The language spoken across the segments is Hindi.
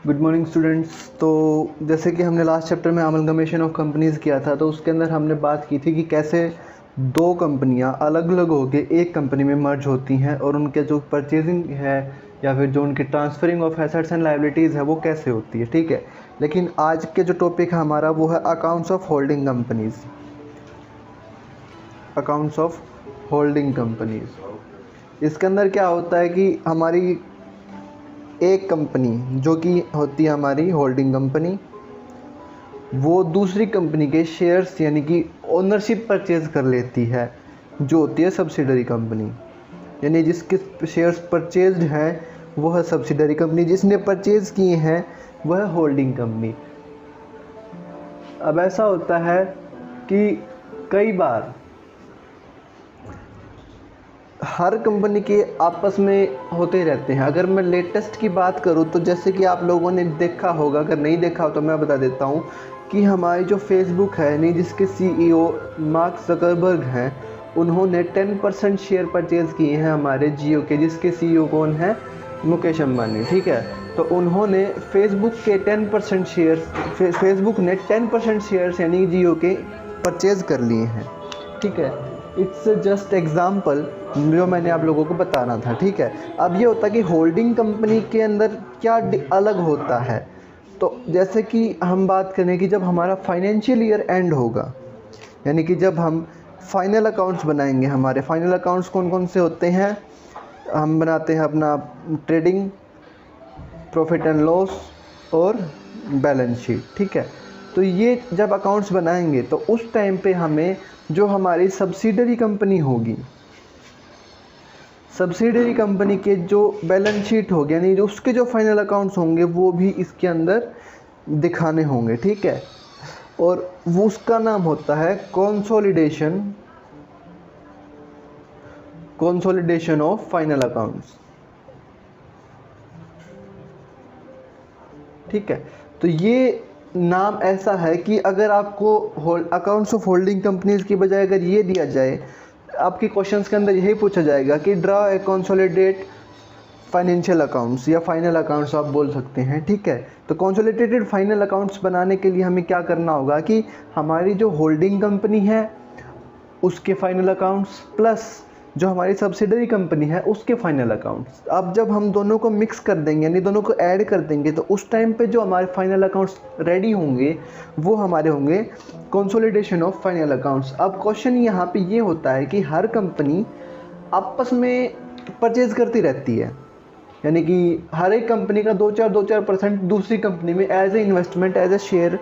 Good morning students. तो जैसे कि हमने लास्ट चैप्टर में अमलगमेशन ऑफ कंपनीज़ किया था, तो उसके अंदर हमने बात की थी कि कैसे दो कंपनियां अलग अलग होकर एक कंपनी में मर्ज होती हैं और उनके जो परचेजिंग है या फिर जो उनकी transferring of assets and liabilities है वो कैसे होती है। ठीक है, लेकिन आज के जो टॉपिक है हमारा वो है accounts of holding companies. Accounts of holding companies, इसके अंदर क्या होता है कि हमारी एक कंपनी जो कि होती है हमारी होल्डिंग कंपनी, वो दूसरी कंपनी के शेयर्स यानी कि ओनरशिप परचेज़ कर लेती है, जो होती है सब्सिडरी कंपनी। यानी जिसके शेयर्स परचेज्ड हैं वो है सब्सिडरी कंपनी, जिसने परचेज़ किए हैं वह है होल्डिंग कंपनी। अब ऐसा होता है कि कई बार हर कंपनी के आपस में होते रहते हैं। अगर मैं लेटेस्ट की बात करूं तो जैसे कि आप लोगों ने देखा होगा, अगर नहीं देखा हो तो मैं बता देता हूं कि हमारी जो फेसबुक है नहीं, जिसके सीईओ मार्क ज़करबर्ग हैं, उन्होंने 10% शेयर परचेज़ किए हैं हमारे जियो के, जिसके सीईओ कौन है, मुकेश अंबानी। ठीक है, तो उन्होंने फेसबुक के 10% शेयर्स, फेसबुक ने 10% शेयर्स यानी जियो के परचेज़ कर लिए हैं। ठीक है, इट्स जस्ट एग्जाम्पल जो मैंने आप लोगों को बताना था। ठीक है, अब ये होता है कि होल्डिंग कंपनी के अंदर क्या अलग होता है। तो जैसे कि हम बात करें कि जब हमारा फाइनेंशियल ईयर एंड होगा, यानी कि जब हम फाइनल अकाउंट्स बनाएंगे, हमारे फाइनल अकाउंट्स कौन कौन से होते हैं, हम बनाते हैं अपना ट्रेडिंग, प्रॉफिट एंड लॉस और बैलेंस शीट। ठीक है, तो ये जब अकाउंट्स बनाएंगे तो उस टाइम पे हमें जो हमारी सब्सिडरी कंपनी होगी, सब्सिडरी कंपनी के जो बैलेंस शीट होगी यानी जो उसके जो फाइनल अकाउंट्स होंगे वो भी इसके अंदर दिखाने होंगे। ठीक है, और वो उसका नाम होता है कंसोलिडेशन ऑफ फाइनल अकाउंट्स। ठीक है, तो ये नाम ऐसा है कि अगर आपको अकाउंट्स ऑफ होल्डिंग कंपनीज की बजाय अगर ये दिया जाए, आपके क्वेश्चंस के अंदर यही पूछा जाएगा कि draw a consolidate financial accounts या फाइनल अकाउंट्स आप बोल सकते हैं। ठीक है, तो कंसोलिडेटेड फाइनल अकाउंट्स बनाने के लिए हमें क्या करना होगा कि हमारी जो होल्डिंग कंपनी है उसके फाइनल अकाउंट्स प्लस जो हमारी सब्सिडरी कंपनी है उसके फाइनल अकाउंट्स। अब जब हम दोनों को मिक्स कर देंगे यानी दोनों को ऐड कर देंगे तो उस टाइम पे जो हमारे फाइनल अकाउंट्स रेडी होंगे वो हमारे होंगे कंसोलिडेशन ऑफ फाइनल अकाउंट्स। अब क्वेश्चन यहाँ पे ये होता है कि हर कंपनी आपस में परचेज करती रहती है, यानी कि हर एक कंपनी का 2-4% दूसरी कंपनी में as a investment, as a share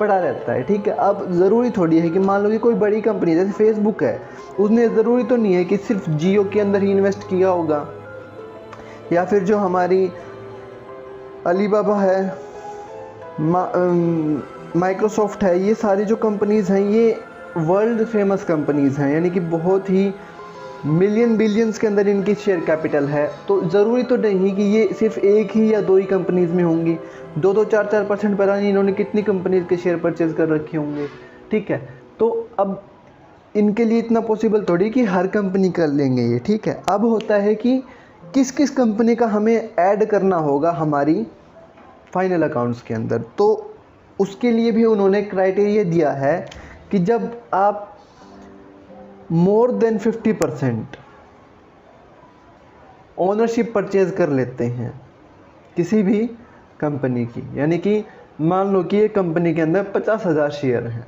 पड़ा रहता है। ठीक है, अब ज़रूरी थोड़ी है कि मान लो कि कोई बड़ी कंपनी जैसे फेसबुक है, उसने ज़रूरी तो नहीं है कि सिर्फ जियो के अंदर ही इन्वेस्ट किया होगा, या फिर जो हमारी अलीबाबा है, माइक्रोसॉफ्ट है, ये सारी जो कंपनीज़ हैं ये वर्ल्ड फेमस कंपनीज़ हैं, यानी कि बहुत ही मिलियन बिलियंस के अंदर इनकी शेयर कैपिटल है। तो ज़रूरी तो नहीं कि ये सिर्फ एक ही या दो ही कंपनीज़ में होंगी, 2-4% पता नहीं इन्होंने कितनी कंपनीज़ के शेयर परचेज़ कर रखे होंगे। ठीक है, तो अब इनके लिए इतना पॉसिबल थोड़ी कि हर कंपनी कर लेंगे ये। ठीक है, अब होता है कि किस किस कंपनी का हमें ऐड करना होगा हमारी फाइनल अकाउंट्स के अंदर। तो उसके लिए भी उन्होंने क्राइटेरिया दिया है कि जब आप मोर देन 50% ओनरशिप परचेज कर लेते हैं किसी भी कंपनी की, यानी कि मान लो कि ये कंपनी के अंदर 50,000 शेयर हैं।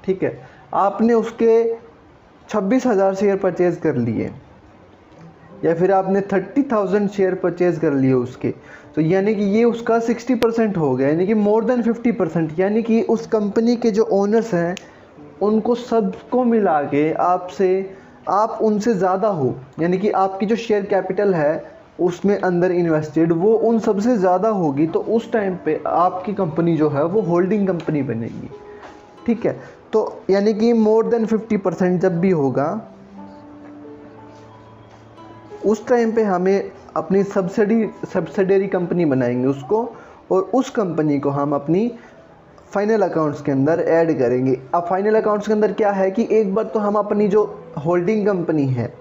ठीक है, आपने उसके 26,000 शेयर परचेज कर लिए या फिर आपने 30,000 शेयर परचेज कर लिए उसके, तो यानी कि ये उसका 60% हो गया, यानी कि मोर देन 50%, यानी कि उस कंपनी के जो ओनर्स हैं उनको सबको मिला के आप उनसे ज़्यादा हो, यानी कि आपकी जो शेयर कैपिटल है उसमें अंदर इन्वेस्टेड वो उन सबसे ज़्यादा होगी, तो उस टाइम पे आपकी कंपनी जो है वो होल्डिंग कंपनी बनेगी। ठीक है, तो यानी कि मोर देन 50% जब भी होगा उस टाइम पे हमें अपनी सब्सिडरी कंपनी बनाएंगे उसको, और उस कंपनी को हम अपनी फाइनल अकाउंट्स के अंदर ऐड करेंगे। अब फाइनल अकाउंट्स के अंदर क्या है कि एक बार तो हम अपनी जो होल्डिंग कंपनी है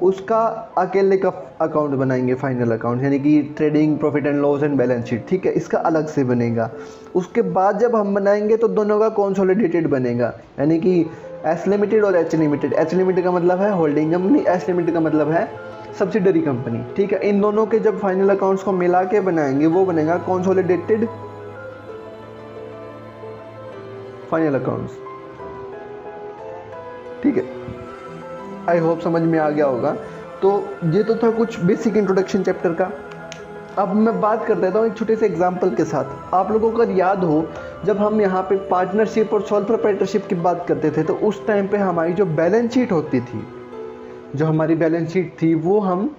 उसका अकेले का अकाउंट बनाएंगे, फाइनल अकाउंट, यानी कि trading profit and loss and balance sheet, ठीक है, इसका अलग से बनेगा। उसके बाद जब हम बनाएंगे तो दोनों का कंसोलिडेटेड बनेगा, यानी कि एस लिमिटेड और एच लिमिटेड। एच लिमिटेड का मतलब है होल्डिंग कंपनी, एस लिमिटेड का मतलब है सब्सिडरी कंपनी, ठीक है। इन दोनों के जब फाइनल अकाउंट्स को मिला के बनाएंगे वो बनेगा कंसोलिडेटेड फाइनल अकाउंट्स, ठीक है। आई होप समझ में आ गया होगा। तो ये तो था कुछ बेसिक इंट्रोडक्शन चैप्टर का। अब मैं बात कर देता हूँ एक छोटे से एग्जांपल के साथ। आप लोगों को अगर याद हो, जब हम यहाँ पे पार्टनरशिप और सोल प्रोप्राइटरशिप की बात करते थे तो उस टाइम पे हमारी जो बैलेंस शीट होती थी, जो हमारी बैलेंस शीट थी वो हम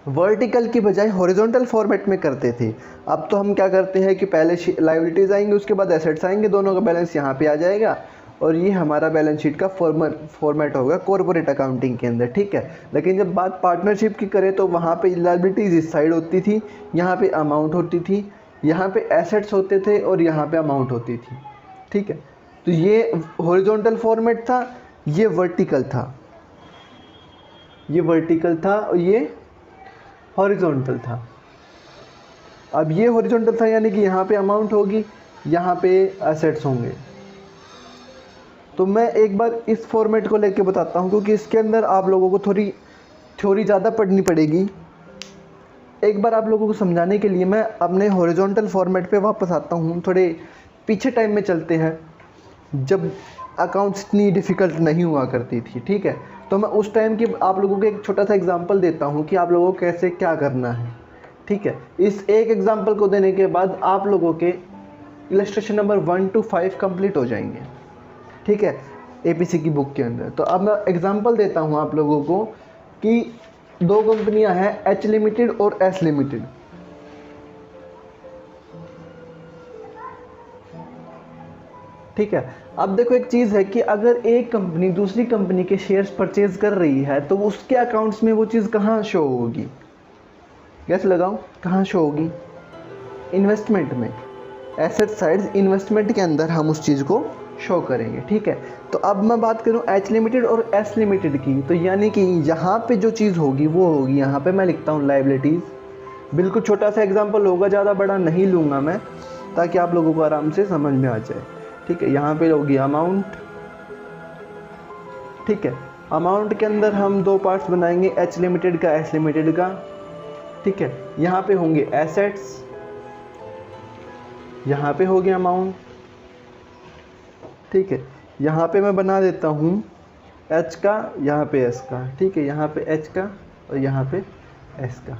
वर्टिकल की बजाय हॉरिजॉन्टल फॉर्मेट में करते थे। अब तो हम क्या करते हैं कि पहले लायबिलिटीज़ आएंगे, उसके बाद एसेट्स आएंगे, दोनों का बैलेंस यहाँ पे आ जाएगा और ये हमारा बैलेंस शीट का फॉर्मेट होगा कॉर्पोरेट अकाउंटिंग के अंदर, ठीक है। लेकिन जब बात पार्टनरशिप की करें तो वहाँ पे लायबिलिटीज़ इस साइड होती थी, यहाँ पे अमाउंट होती थी, यहाँ पे एसेट्स होते थे और यहाँ पे अमाउंट होती थी, ठीक है। तो ये हॉरिजॉन्टल फॉर्मेट था, ये वर्टिकल था, ये वर्टिकल था और ये हॉरिजॉन्टल था। अब ये हॉरिजॉन्टल था यानी कि यहाँ पे अमाउंट होगी, यहाँ पे एसेट्स होंगे। तो मैं एक बार इस फॉर्मेट को लेके बताता हूँ क्योंकि इसके अंदर आप लोगों को थोड़ी थ्योरी ज़्यादा पढ़नी पड़ेगी। एक बार आप लोगों को समझाने के लिए मैं अपने हॉरिजॉन्टल फॉर्मेट पे वापस आता हूँ। थोड़े पीछे टाइम में चलते हैं जब अकाउंट्स इतनी डिफ़िकल्ट नहीं हुआ करती थी, ठीक है। तो मैं उस टाइम की आप लोगों को एक छोटा सा एग्जांपल देता हूँ कि आप लोगों को कैसे क्या करना है, ठीक है। इस एक एग्जांपल को देने के बाद आप लोगों के इलस्ट्रेशन नंबर 1 to 5 कंप्लीट हो जाएंगे, ठीक है, एपीसी की बुक के अंदर। तो अब मैं एग्जांपल देता हूँ आप लोगों को कि दो कंपनियां हैं, एच लिमिटेड और एस लिमिटेड। ठीक है। अब देखो एक चीज़ है कि अगर एक कंपनी दूसरी कंपनी के शेयर्स परचेज कर रही है तो उसके अकाउंट्स में वो चीज़ कहाँ शो होगी? गैस लगाओ, कहाँ शो होगी? इन्वेस्टमेंट में, एसेट साइड इन्वेस्टमेंट के अंदर हम उस चीज़ को शो करेंगे, ठीक है। तो अब मैं बात करूं एच लिमिटेड और एस लिमिटेड की, तो यानी कि यहाँ पे जो चीज़ होगी वो होगी, यहाँ पे मैं लिखता हूँ लायबिलिटीज़। बिल्कुल छोटा सा एग्जांपल होगा, ज़्यादा बड़ा नहीं लूँगा मैं, ताकि आप लोगों को आराम से समझ में आ जाए, ठीक है। यहाँ पे होगी अमाउंट, ठीक है। अमाउंट के अंदर हम दो पार्ट्स बनाएंगे, एच लिमिटेड का, एस लिमिटेड का, ठीक है। यहाँ पे होंगे एसेट्स, यहाँ पे हो गया अमाउंट, ठीक है। यहाँ पे मैं बना देता हूँ एच का, यहाँ पे एस का, ठीक है। यहाँ पे एच का और यहाँ पे एस का,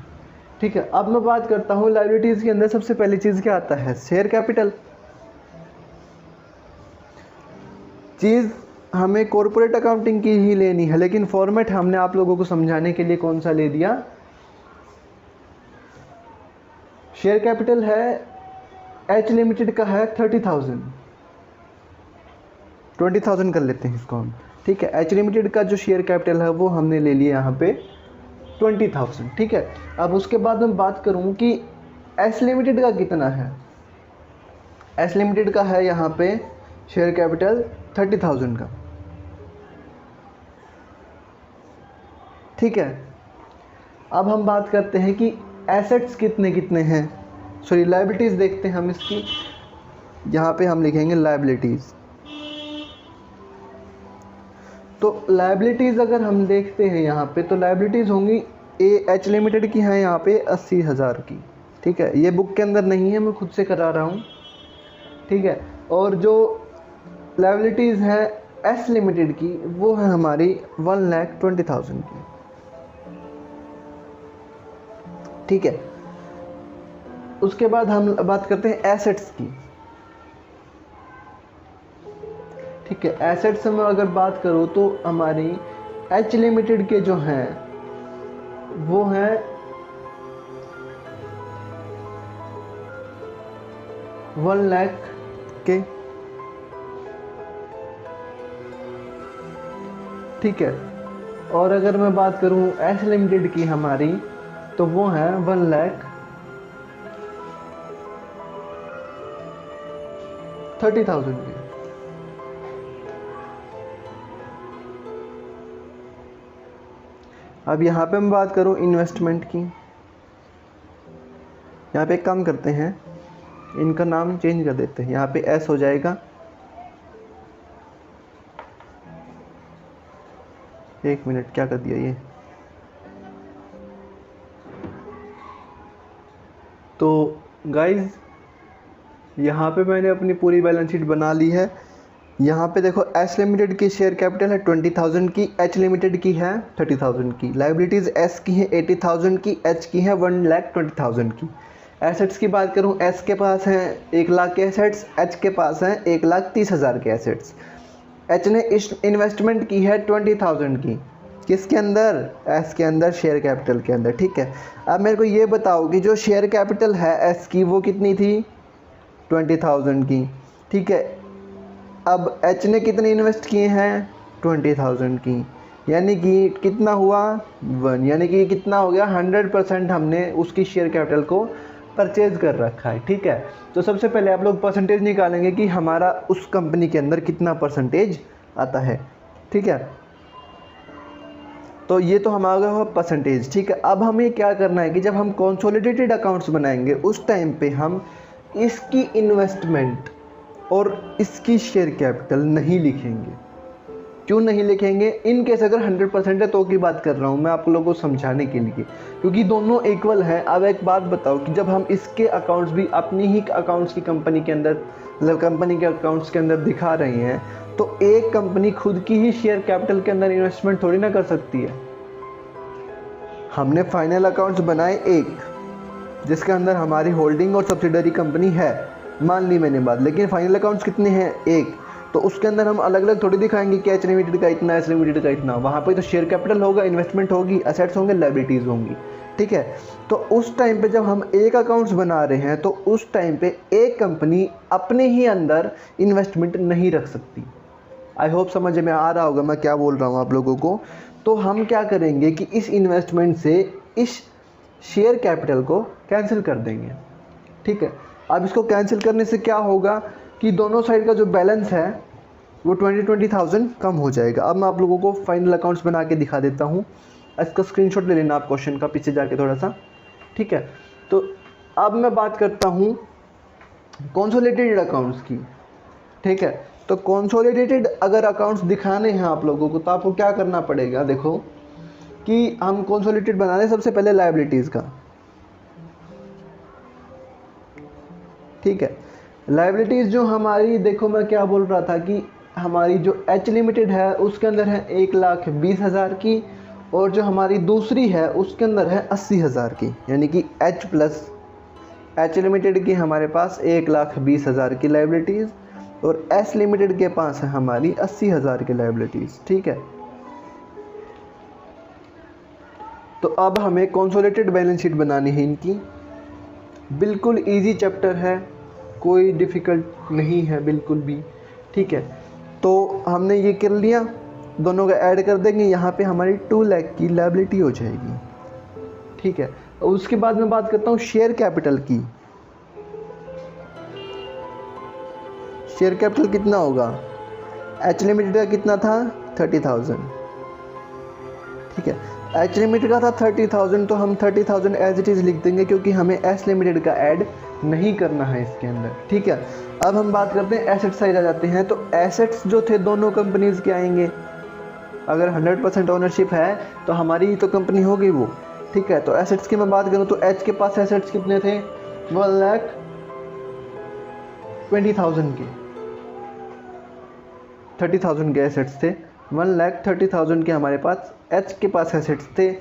ठीक है। अब मैं बात करता हूँ लायबिलिटीज़ के अंदर सबसे पहली चीज़ क्या आता है? Share capital. चीज़ हमें कॉर्पोरेट अकाउंटिंग की ही लेनी है, लेकिन फॉर्मेट हमने आप लोगों को समझाने के लिए कौन सा ले दिया? शेयर कैपिटल है, एच लिमिटेड का है 30,000, 20,000 कर लेते हैं इसको हम, ठीक है। एच लिमिटेड का जो शेयर कैपिटल है वो हमने ले लिया यहाँ पे 20,000, ठीक है। अब उसके बाद मैं बात करूँ कि एस लिमिटेड का कितना है। एस लिमिटेड का है यहाँ पे शेयर कैपिटल 30,000 का, ठीक है। अब हम बात करते हैं कि एसेट्स कितने कितने हैं, सॉरी लायबिलिटीज़ देखते हैं हम इसकी। यहाँ पे हम लिखेंगे लायबिलिटीज़। तो लायबिलिटीज़ अगर हम देखते हैं यहाँ पे, तो लायबिलिटीज़ होंगी एच लिमिटेड की है यहाँ पे 80,000 की, ठीक है। ये बुक के अंदर नहीं है, मैं खुद से करा रहा हूँ, ठीक है। और जो लायबिलिटीज़ है एस लिमिटेड की वो है हमारी 1,20,000 की, ठीक है। उसके बाद हम बात करते हैं एसेट्स की, ठीक है। एसेट्स में अगर बात करूँ तो हमारी एच लिमिटेड के जो हैं वो हैं 1 लाख के, ठीक है। और अगर मैं बात करूँ एस लिमिटेड की हमारी, तो वो है 1,30,000 30,000 के। अब यहाँ पे मैं बात करूँ इन्वेस्टमेंट की, यहाँ पे एक काम करते हैं, इनका नाम चेंज कर देते हैं, यहाँ पे एस हो जाएगा। एक मिनट, क्या कर दिया ये। तो गाइज यहाँ पे मैंने अपनी पूरी बैलेंस शीट बना ली है। यहाँ पे देखो एस लिमिटेड की शेयर कैपिटल है 20,000 की, एच लिमिटेड की है 30,000 की, लाइबिलिटीज़ एस की है 80,000 की, एच की है 1,20,000 की। एसेट्स की बात करूँ, एस के पास हैं 1 लाख के एसेट्स, एच के पास हैं 1,30,000 के एसेट्स। एच ने इन्वेस्टमेंट की है 20,000 की, किसके अंदर, एस के अंदर, शेयर कैपिटल के अंदर। ठीक है, अब मेरे को ये बताओ कि जो शेयर कैपिटल है एस की वो कितनी थी, 20,000 की। ठीक है, अब एच ने कितने इन्वेस्ट किए हैं, 20,000 की, यानी कि कितना हुआ 1, यानी कि कितना हो गया 100% हमने उसकी शेयर कैपिटल को परचेज कर रखा है। ठीक है, तो सबसे पहले आप लोग परसेंटेज निकालेंगे कि हमारा उस कंपनी के अंदर कितना परसेंटेज आता है। ठीक है, तो ये तो हमारा हुआ परसेंटेज। ठीक है, अब हमें क्या करना है कि जब हम कंसोलिडेटेड अकाउंट्स बनाएंगे उस टाइम पे हम इसकी इन्वेस्टमेंट और इसकी शेयर कैपिटल नहीं लिखेंगे। क्यों नहीं लिखेंगे, इन केस अगर 100% है तो की बात कर रहा हूँ मैं आप लोगों को समझाने के लिए, क्योंकि दोनों इक्वल हैं। अब एक बात बताओ कि जब हम इसके अकाउंट्स भी अपनी ही अकाउंट्स की कंपनी के अंदर, मतलब कंपनी के अकाउंट्स के अंदर दिखा रही हैं, तो एक कंपनी खुद की ही शेयर कैपिटल के अंदर इन्वेस्टमेंट थोड़ी ना कर सकती है। हमने फाइनल अकाउंट्स बनाए एक, जिसके अंदर हमारी होल्डिंग और सब्सिडरी कंपनी है, मान ली मैंने बात, लेकिन फाइनल अकाउंट्स कितने हैं, एक, तो उसके अंदर हम अलग अलग थोड़ी दिखाएंगे कि एच लिमिटेड का इतना, एस लिमिटेड का इतना। वहाँ पे तो शेयर कैपिटल होगा, इन्वेस्टमेंट होगी, एसेट्स होंगे, लायबिलिटीज़ होंगी। ठीक है, तो उस टाइम पे जब हम एक अकाउंट्स बना रहे हैं तो उस टाइम पे एक कंपनी अपने ही अंदर इन्वेस्टमेंट नहीं रख सकती। आई होप समझ में आ रहा होगा मैं क्या बोल रहा हूँ आप लोगों को। तो हम क्या करेंगे कि इस इन्वेस्टमेंट से इस शेयर कैपिटल को कैंसिल कर देंगे। ठीक है, अब इसको कैंसिल करने से क्या होगा कि दोनों साइड का जो बैलेंस है वो 20,000 कम हो जाएगा। अब मैं आप लोगों को फाइनल अकाउंट्स बना के दिखा देता हूँ, इसका स्क्रीनशॉट ले लेना आप क्वेश्चन का पीछे जाके थोड़ा सा। ठीक है, तो अब मैं बात करता हूँ कंसोलिडेटेड अकाउंट्स की। ठीक है, तो कंसोलिडेटेड अगर अकाउंट्स दिखाने हैं आप लोगों को तो आपको क्या करना पड़ेगा, देखो कि हम कंसोलिडेटेड बना रहे हैं सबसे पहले लायबिलिटीज़ का। ठीक है, लायबिलिटीज़ जो हमारी, देखो मैं क्या बोल रहा था कि हमारी जो एच लिमिटेड है उसके अंदर है 1,20,000 की, और जो हमारी दूसरी है उसके अंदर है 80,000 की, यानी कि एच प्लस एच लिमिटेड की हमारे पास 1,20,000 की लायबिलिटीज़ और एस लिमिटेड के पास है हमारी 80,000 की लायबिलिटीज़। ठीक है, तो अब हमें कंसोलिडेटेड बैलेंस शीट बनानी है इनकी। बिल्कुल इजी चैप्टर है, कोई डिफ़िकल्ट नहीं है बिल्कुल भी। ठीक है, तो हमने ये कर लिया, दोनों का ऐड कर देंगे, यहाँ पे हमारी 2 लाख की लायबिलिटी हो जाएगी। ठीक है, उसके बाद मैं बात करता हूँ शेयर कैपिटल की। शेयर कैपिटल कितना होगा, एच लिमिटेड का कितना था 30,000। ठीक है, एच लिमिटेड का था 30,000, तो हम 30,000 एज इट इज़ लिख देंगे क्योंकि हमें एस लिमिटेड का ऐड नहीं करना है इसके अंदर। ठीक है, अब हम बात करते हैं एसेट साइड आ जाते हैं। तो एसेट्स जो थे दोनों कंपनीज़ के आएंगे, अगर 100% ओनरशिप है तो हमारी ही तो कंपनी होगी वो। ठीक है, तो एसेट्स की मैं बात करूँ तो एच के पास एसेट्स कितने थे, 1,20,000 के, 30,000 के एसेट्स थे, 1,30,000 के हमारे पास एच के पास एसेट्स थे।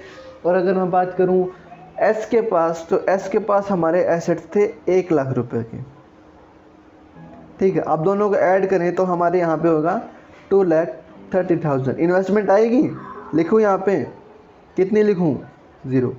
और अगर मैं बात करूं एस के पास, तो एस के पास हमारे एसेट्स थे 1 लाख रुपए के। ठीक है, अब दोनों को ऐड करें तो हमारे यहाँ पे होगा 2,30,000। इन्वेस्टमेंट आएगी, लिखूँ यहाँ पे कितनी लिखूँ, 0।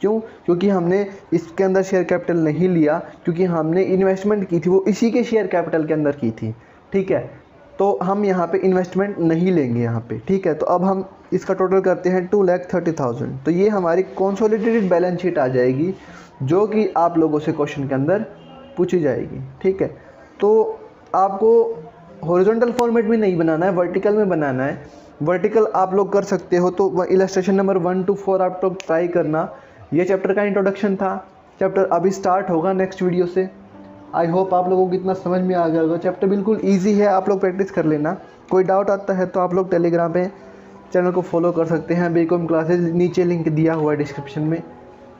क्यों, क्योंकि हमने इसके अंदर शेयर कैपिटल नहीं लिया, क्योंकि हमने इन्वेस्टमेंट की थी वो इसी के शेयर कैपिटल के अंदर की थी। ठीक है, तो हम यहाँ पे इन्वेस्टमेंट नहीं लेंगे यहाँ पे। ठीक है, तो अब हम इसका टोटल करते हैं 2,30,000। तो ये हमारी कंसोलिडेटेड बैलेंस शीट आ जाएगी, जो कि आप लोगों से क्वेश्चन के अंदर पूछी जाएगी। ठीक है, तो आपको हॉरिजॉन्टल फॉर्मेट में नहीं बनाना है, वर्टिकल में बनाना है। वर्टिकल आप लोग कर सकते हो, तो इलस्ट्रेशन नंबर 1 to 4 आप लोग ट्राई करना। ये चैप्टर का इंट्रोडक्शन था। चैप्टर अभी स्टार्ट होगा नेक्स्ट वीडियो से। आई होप आप लोगों को कितना समझ में आ गया होगा। चैप्टर बिल्कुल ईजी है, आप लोग प्रैक्टिस कर लेना। कोई डाउट आता है तो आप लोग टेलीग्राम पे चैनल को फॉलो कर सकते हैं। बीकॉम क्लासेज नीचे लिंक दिया हुआ है डिस्क्रिप्शन में,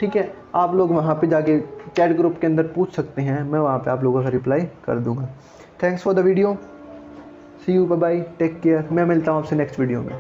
ठीक है। आप लोग वहाँ पे जाके चैट ग्रुप के अंदर पूछ सकते हैं, मैं वहाँ पे आप लोगों का रिप्लाई कर दूँगा। Thanks for the video, see you, bye bye, take care. मैं मिलता हूँ आपसे नेक्स्ट वीडियो में।